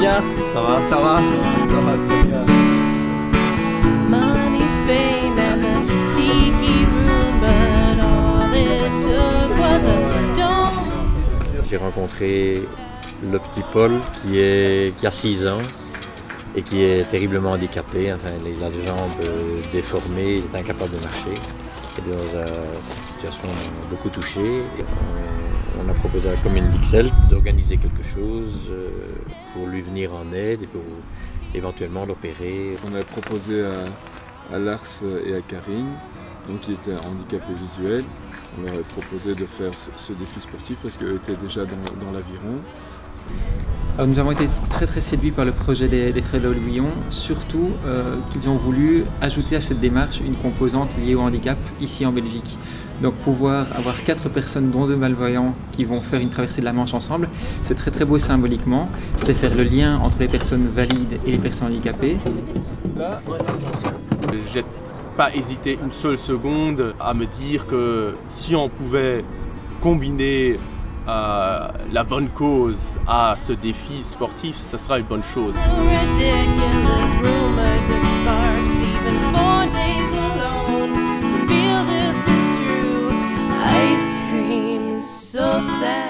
bien? Ça va? Ça va? Ça va très bien. Money, fame, and the tiki room, but all it took was a dawn. J'ai rencontré le petit Paul qui a 6 ans et qui est terriblement handicapé. Enfin, il a les jambes déformées, il est incapable de marcher. Et dans cette situation, on a beaucoup touché. Et on a proposé à la commune d'Ixelles d'organiser quelque chose pour lui venir en aide et pour éventuellement l'opérer. On a proposé à Lars et à Karine, donc qui étaient handicapés visuels, on leur a proposé de faire ce défi sportif parce qu'eux étaient déjà dans l'aviron. Alors nous avons été très séduits par le projet des Frères Louillon, surtout qu'ils ont voulu ajouter à cette démarche une composante liée au handicap ici en Belgique. Donc pouvoir avoir 4 personnes, dont 2 malvoyants, qui vont faire une traversée de la Manche ensemble, c'est très beau symboliquement. C'est faire le lien entre les personnes valides et les personnes handicapées. J'ai pas hésité une seule seconde à me dire que si on pouvait combiner la bonne cause à ce défi sportif, ce sera une bonne chose.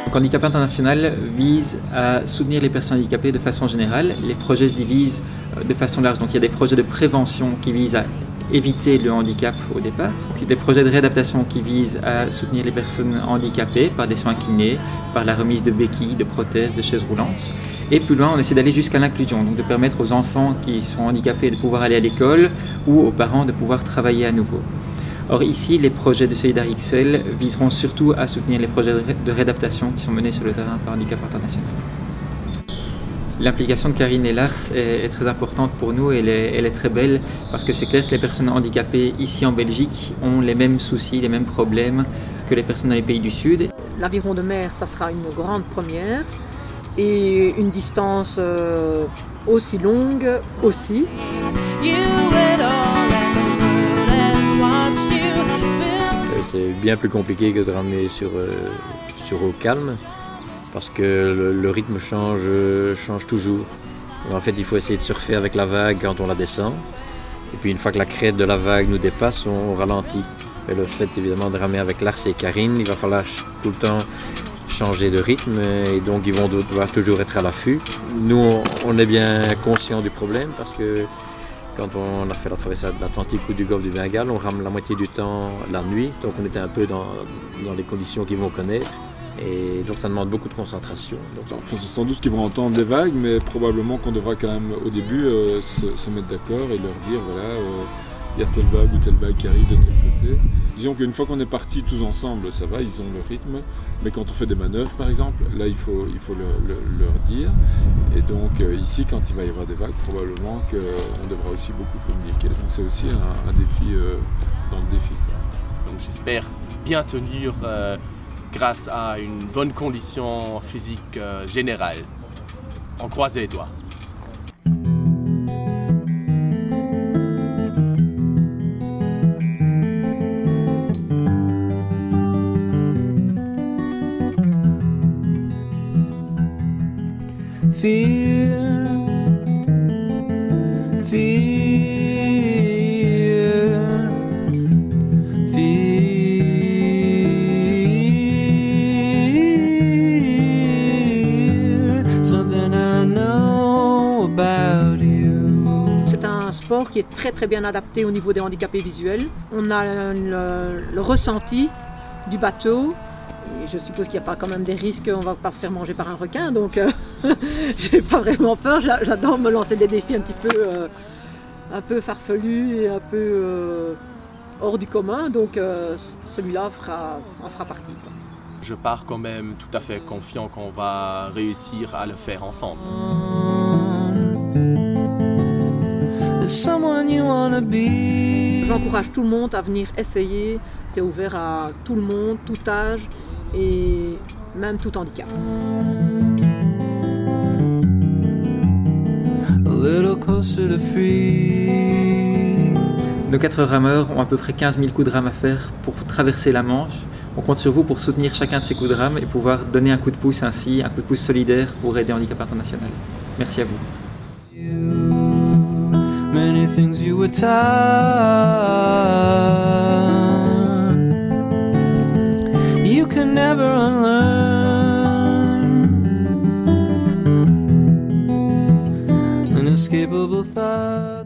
Donc, Handicap International vise à soutenir les personnes handicapées de façon générale. Les projets se divisent de façon large. Donc il y a des projets de prévention qui visent à éviter le handicap au départ. Puis des projets de réadaptation qui visent à soutenir les personnes handicapées par des soins kinés, par la remise de béquilles, de prothèses, de chaises roulantes. Et plus loin, on essaie d'aller jusqu'à l'inclusion, donc de permettre aux enfants qui sont handicapés de pouvoir aller à l'école ou aux parents de pouvoir travailler à nouveau. Or ici, les projets de Solidarité Ixelles viseront surtout à soutenir les projets de réadaptation qui sont menés sur le terrain par Handicap International. L'implication de Karine et Lars est très importante pour nous et elle est très belle parce que c'est clair que les personnes handicapées ici en Belgique ont les mêmes soucis, les mêmes problèmes que les personnes dans les pays du Sud. L'aviron de mer, ça sera une grande première et une distance aussi longue aussi. C'est bien plus compliqué que de ramener sur eau calme parce que le rythme change toujours. En fait, il faut essayer de surfer avec la vague quand on la descend. Et puis une fois que la crête de la vague nous dépasse, on ralentit. Et le fait évidemment de ramer avec Lars et Karine, il va falloir tout le temps changer de rythme et donc ils vont devoir toujours être à l'affût. Nous, on est bien conscients du problème parce que quand on a fait la traversée de l'Atlantique ou du golfe du Bengale, on rame la moitié du temps la nuit, donc on était un peu dans les conditions qu'ils vont connaître. Et donc ça demande beaucoup de concentration. Enfin, c'est sans doute qu'ils vont entendre des vagues, mais probablement qu'on devra quand même au début se mettre d'accord et leur dire voilà, il y a telle vague ou telle vague qui arrive de tel côté. Disons qu'une fois qu'on est partis tous ensemble, ça va, ils ont le rythme. Mais quand on fait des manœuvres par exemple, là il faut leur dire. Et donc ici, quand il va y avoir des vagues, probablement qu'on devra aussi beaucoup communiquer. Donc c'est aussi un défi dans le défi. Donc j'espère bien tenir grâce à une bonne condition physique générale. On croise les doigts. Fear, something I know about you. C'est un sport qui est très bien adapté au niveau des handicapés visuels. On a le ressenti du bateau. Et je suppose qu'il n'y a pas quand même des risques, on ne va pas se faire manger par un requin, donc j'ai pas vraiment peur. J'adore me lancer des défis un peu farfelus et un peu hors du commun, donc celui-là en fera partie, quoi. Je pars quand même tout à fait confiant qu'on va réussir à le faire ensemble. J'encourage tout le monde à venir essayer. C'est ouvert à tout le monde, tout âge et même tout handicap. Nos 4 rameurs ont à peu près 15 000 coups de rame à faire pour traverser la Manche. On compte sur vous pour soutenir chacun de ces coups de rame et pouvoir donner un coup de pouce ainsi, un coup de pouce solidaire pour aider Handicap International. Merci à vous. Many things you were taught, you can never unlearn. Inescapable thought.